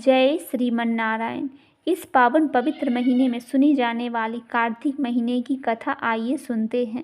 जय श्रीमन्नारायण। इस पावन पवित्र महीने में सुनी जाने वाली कार्तिक महीने की कथा आइए सुनते हैं।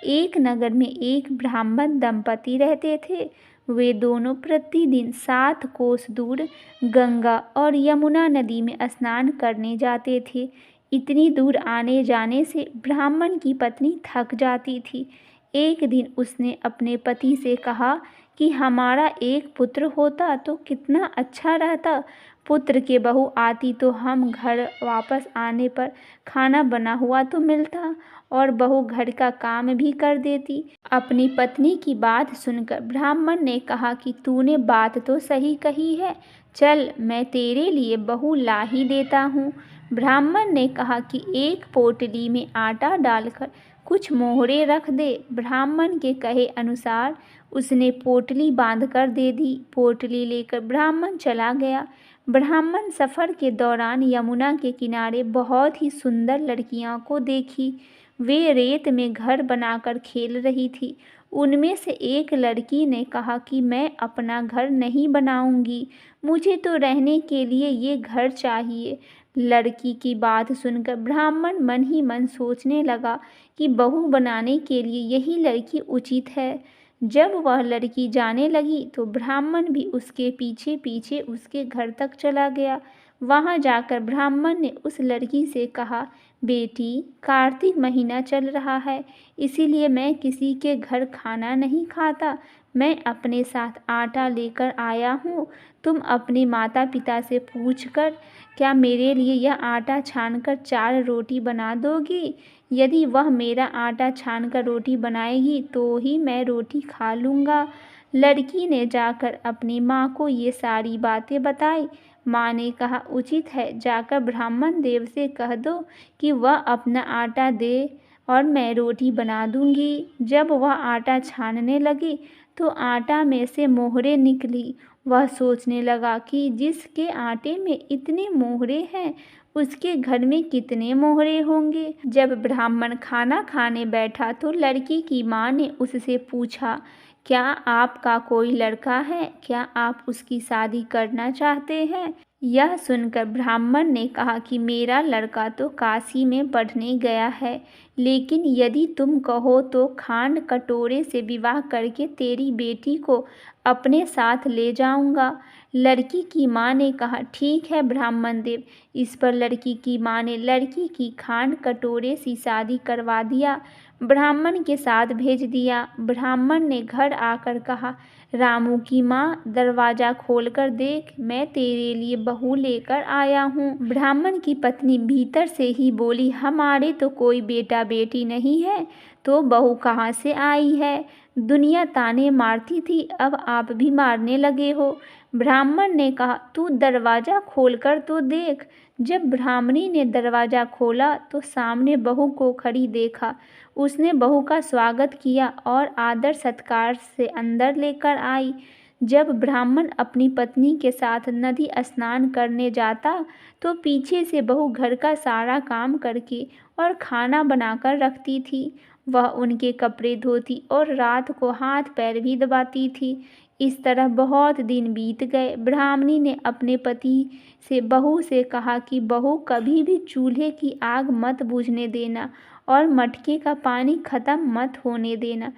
एक नगर में एक ब्राह्मण दंपति रहते थे। वे दोनों प्रतिदिन 7 कोस दूर गंगा और यमुना नदी में स्नान करने जाते थे। इतनी दूर आने जाने से ब्राह्मण की पत्नी थक जाती थी। एक दिन उसने अपने पति से कहा कि हमारा एक पुत्र होता तो कितना अच्छा रहता। पुत्र के बहू आती तो हम घर वापस आने पर खाना बना हुआ तो मिलता और बहू घर का काम भी कर देती। अपनी पत्नी की बात सुनकर ब्राह्मण ने कहा कि तूने बात तो सही कही है, चल मैं तेरे लिए बहू ला ही देता हूँ। ब्राह्मण ने कहा कि एक पोटली में आटा डालकर कुछ मोहरे रख दे। ब्राह्मण के कहे अनुसार उसने पोटली बांधकर दे दी। पोटली लेकर ब्राह्मण चला गया। ब्राह्मण सफ़र के दौरान यमुना के किनारे बहुत ही सुंदर लड़कियों को देखी। वे रेत में घर बनाकर खेल रही थी। उनमें से एक लड़की ने कहा कि मैं अपना घर नहीं बनाऊंगी, मुझे तो रहने के लिए ये घर चाहिए। लड़की की बात सुनकर ब्राह्मण मन ही मन सोचने लगा कि बहू बनाने के लिए यही लड़की उचित है। जब वह लड़की जाने लगी तो ब्राह्मण भी उसके पीछे पीछे उसके घर तक चला गया। वहां जाकर ब्राह्मण ने उस लड़की से कहा, बेटी, कार्तिक महीना चल रहा है, इसीलिए मैं किसी के घर खाना नहीं खाता। मैं अपने साथ आटा लेकर आया हूँ। तुम अपने माता पिता से पूछकर क्या मेरे लिए यह आटा छानकर 4 रोटी बना दोगी? यदि वह मेरा आटा छानकर रोटी बनाएगी तो ही मैं रोटी खा लूँगा। लड़की ने जाकर अपनी माँ को ये सारी बातें बताई। माँ ने कहा, उचित है, जाकर ब्राह्मण देव से कह दो कि वह अपना आटा दे और मैं रोटी बना दूंगी। जब वह आटा छानने लगी तो आटा में से मोहरे निकली। वह सोचने लगा कि जिसके आटे में इतने मोहरे हैं उसके घर में कितने मोहरे होंगे। जब ब्राह्मण खाना खाने बैठा तो लड़की की माँ ने उससे पूछा, क्या आपका कोई लड़का है? क्या आप उसकी शादी करना चाहते हैं? यह सुनकर ब्राह्मण ने कहा कि मेरा लड़का तो काशी में पढ़ने गया है, लेकिन यदि तुम कहो तो खांड कटोरे से विवाह करके तेरी बेटी को अपने साथ ले जाऊंगा। लड़की की माँ ने कहा, ठीक है ब्राह्मण देव। इस पर लड़की की माँ ने लड़की की खांड कटोरे से शादी करवा दिया, ब्राह्मण के साथ भेज दिया। ब्राह्मण ने घर आकर कहा, रामू की माँ, दरवाज़ा खोलकर देख, मैं तेरे लिए बहू लेकर आया हूँ। ब्राह्मण की पत्नी भीतर से ही बोली, हमारे तो कोई बेटा बेटी नहीं है, तो बहू कहाँ से आई है? दुनिया ताने मारती थी, अब आप भी मारने लगे हो। ब्राह्मण ने कहा, तू दरवाज़ा खोलकर तो देख। जब ब्राह्मणी ने दरवाज़ा खोला तो सामने बहू को खड़ी देखा। उसने बहू का स्वागत किया और आदर सत्कार से अंदर लेकर आई। जब ब्राह्मण अपनी पत्नी के साथ नदी स्नान करने जाता तो पीछे से बहू घर का सारा काम करके और खाना बनाकर रखती थी। वह उनके कपड़े धोती और रात को हाथ पैर भी दबाती थी। इस तरह बहुत दिन बीत गए। ब्राह्मणी ने अपने पति से बहू से कहा कि बहू, कभी भी चूल्हे की आग मत बुझने देना और मटके का पानी खत्म मत होने देना।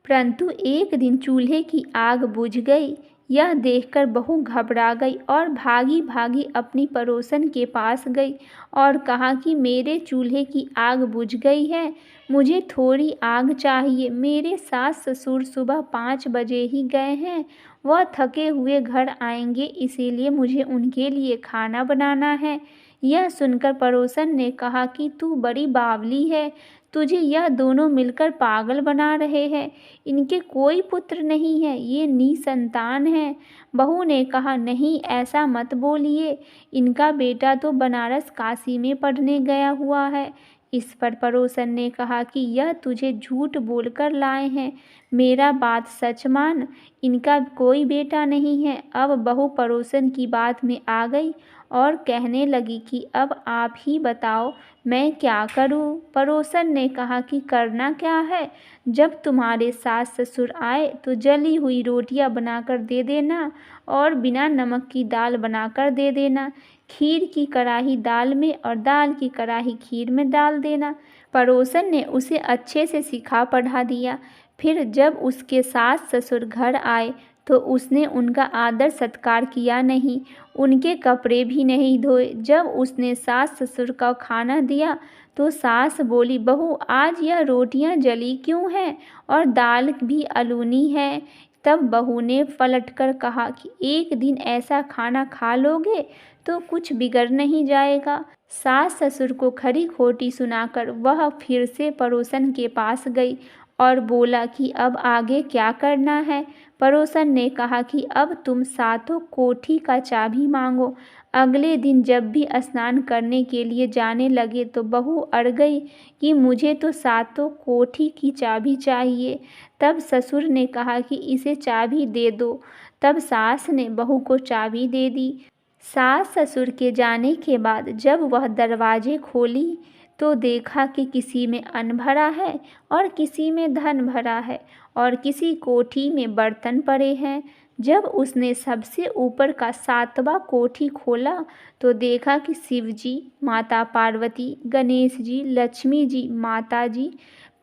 परंतु एक दिन चूल्हे की आग बुझ गई। यह देखकर बहू घबरा गई और भागी भागी अपनी पड़ोसन के पास गई और कहा कि मेरे चूल्हे की आग बुझ गई है, मुझे थोड़ी आग चाहिए। मेरे सास ससुर सुबह 5 बजे ही गए हैं, वह थके हुए घर आएंगे, इसीलिए मुझे उनके लिए खाना बनाना है। यह सुनकर पड़ोसन ने कहा कि तू बड़ी बावली है, तुझे यह दोनों मिलकर पागल बना रहे हैं। इनके कोई पुत्र नहीं है, ये निसंतान हैं। बहू ने कहा, नहीं, ऐसा मत बोलिए, इनका बेटा तो बनारस काशी में पढ़ने गया हुआ है। इस पर पड़ोसन ने कहा कि यह तुझे झूठ बोलकर लाए हैं, मेरा बात सच मान। इनका कोई बेटा नहीं है। अब बहू पड़ोसन की बात में आ गई और कहने लगी कि अब आप ही बताओ मैं क्या करूं। पड़ोसन ने कहा कि करना क्या है, जब तुम्हारे सास ससुर आए तो जली हुई रोटियां बनाकर दे देना और बिना नमक की दाल बनाकर दे देना। खीर की कढ़ाई दाल में और दाल की कढ़ाई खीर में डाल देना। पड़ोसन ने उसे अच्छे से सिखा पढ़ा दिया। फिर जब उसके सास ससुर घर आए तो उसने उनका आदर सत्कार किया नहीं, उनके कपड़े भी नहीं धोए। जब उसने सास ससुर का खाना दिया तो सास बोली, बहू आज यह रोटियां जली क्यों हैं और दाल भी अलूनी है। तब बहू ने पलटकर कहा कि एक दिन ऐसा खाना खा लोगे तो कुछ बिगड़ नहीं जाएगा। सास ससुर को खरी खोटी सुनाकर वह फिर से पड़ोसन के पास गई और बोला कि अब आगे क्या करना है। पड़ोसन ने कहा कि अब तुम सातों कोठी का चाबी मांगो। अगले दिन जब भी स्नान करने के लिए जाने लगे तो बहू अड़ गई कि मुझे तो सातों कोठी की चाबी चाहिए। तब ससुर ने कहा कि इसे चाबी दे दो। तब सास ने बहू को चाबी दे दी। सास ससुर के जाने के बाद जब वह दरवाजे खोली तो देखा कि किसी में अन्न भरा है और किसी में धन भरा है और किसी कोठी में बर्तन पड़े हैं। जब उसने सबसे ऊपर का सातवां कोठी खोला तो देखा कि शिव जी, माता पार्वती, गणेश जी, लक्ष्मी जी, माता जी,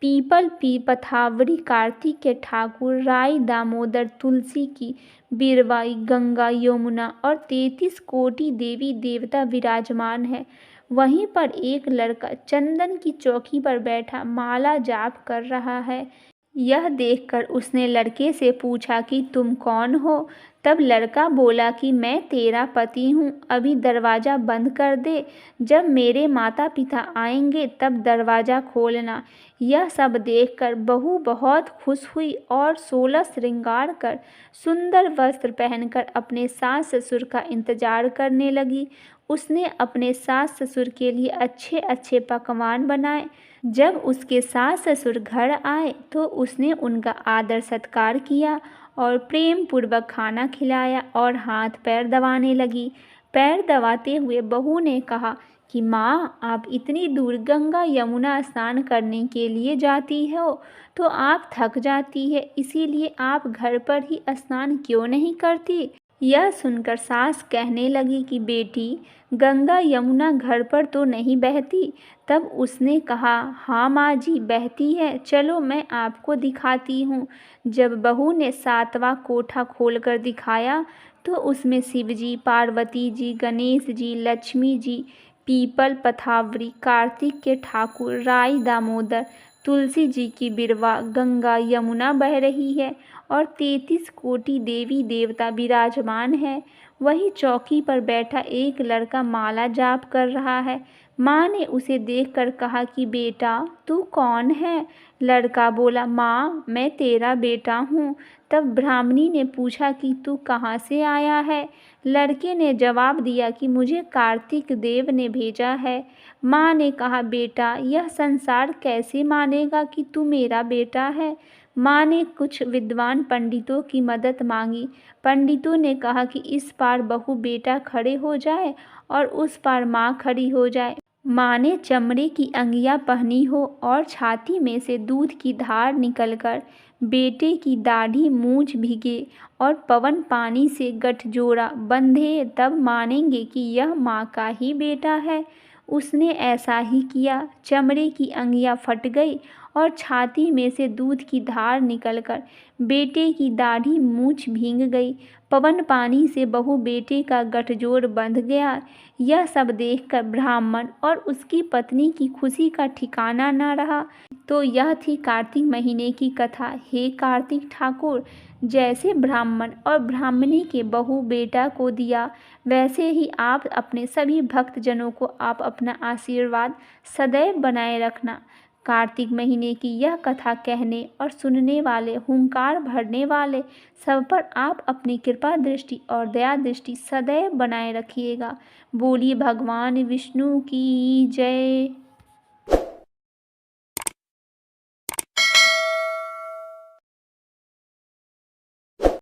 पीपल पथावरी, कार्तिक के ठाकुर, राई, दामोदर, तुलसी की बीरबाई, गंगा, यमुना और 33 कोटि देवी देवता विराजमान है। वहीं पर एक लड़का चंदन की चौकी पर बैठा माला जाप कर रहा है। यह देखकर उसने लड़के से पूछा कि तुम कौन हो। तब लड़का बोला कि मैं तेरा पति हूँ, अभी दरवाज़ा बंद कर दे, जब मेरे माता पिता आएंगे तब दरवाज़ा खोलना। यह सब देखकर बहू बहुत खुश हुई और 16 श्रृंगार कर सुंदर वस्त्र पहनकर अपने सास ससुर का इंतजार करने लगी। उसने अपने सास ससुर के लिए अच्छे अच्छे पकवान बनाए। जब उसके सास ससुर घर आए तो उसने उनका आदर सत्कार किया और प्रेम पूर्वक खाना खिलाया और हाथ पैर दबाने लगी। पैर दबाते हुए बहू ने कहा कि माँ, आप इतनी दूर गंगा यमुना स्नान करने के लिए जाती हो तो आप थक जाती है, इसीलिए आप घर पर ही स्नान क्यों नहीं करती। यह सुनकर सास कहने लगी कि बेटी, गंगा यमुना घर पर तो नहीं बहती। तब उसने कहा, हाँ माँ जी बहती है, चलो मैं आपको दिखाती हूँ। जब बहू ने सातवां कोठा खोलकर दिखाया तो उसमें शिव जी, पार्वती जी, गणेश जी, लक्ष्मी जी, पीपल पथावरी, कार्तिक के ठाकुर, राई, दामोदर, तुलसी जी की बिरवा, गंगा यमुना बह रही है और 33 कोटि देवी देवता विराजमान है। वही चौकी पर बैठा एक लड़का माला जाप कर रहा है। माँ ने उसे देखकर कहा कि बेटा, तू कौन है। लड़का बोला, माँ मैं तेरा बेटा हूँ। तब ब्राह्मणी ने पूछा कि तू कहाँ से आया है। लड़के ने जवाब दिया कि मुझे कार्तिक देव ने भेजा है। माँ ने कहा, बेटा यह संसार कैसे मानेगा कि तू मेरा बेटा है। माँ ने कुछ विद्वान पंडितों की मदद मांगी। पंडितों ने कहा कि इस पार बहू बेटा खड़े हो जाए और उस पार माँ खड़ी हो जाए। माँ ने चमड़े की अंगियाँ पहनी हो और छाती में से दूध की धार निकलकर बेटे की दाढ़ी मूंछ भिगे और पवन पानी से गठजोड़ा बंधे, तब मानेंगे कि यह माँ का ही बेटा है। उसने ऐसा ही किया। चमड़े की अंगियाँ फट गई और छाती में से दूध की धार निकलकर बेटे की दाढ़ी मूंछ भीग गई। पवन पानी से बहू बेटे का गठजोड़ बंध गया। यह सब देखकर ब्राह्मण और उसकी पत्नी की खुशी का ठिकाना न रहा। तो यह थी कार्तिक महीने की कथा। हे कार्तिक ठाकुर, जैसे ब्राह्मण और ब्राह्मणी के बहू बेटा को दिया, वैसे ही आप अपने सभी भक्तजनों को आप अपना आशीर्वाद सदैव बनाए रखना। कार्तिक महीने की यह कथा कहने और सुनने वाले, हुंकार भरने वाले सब पर आप अपनी कृपा दृष्टि और दया दृष्टि सदैव बनाए रखिएगा। बोलिए भगवान विष्णु की जय।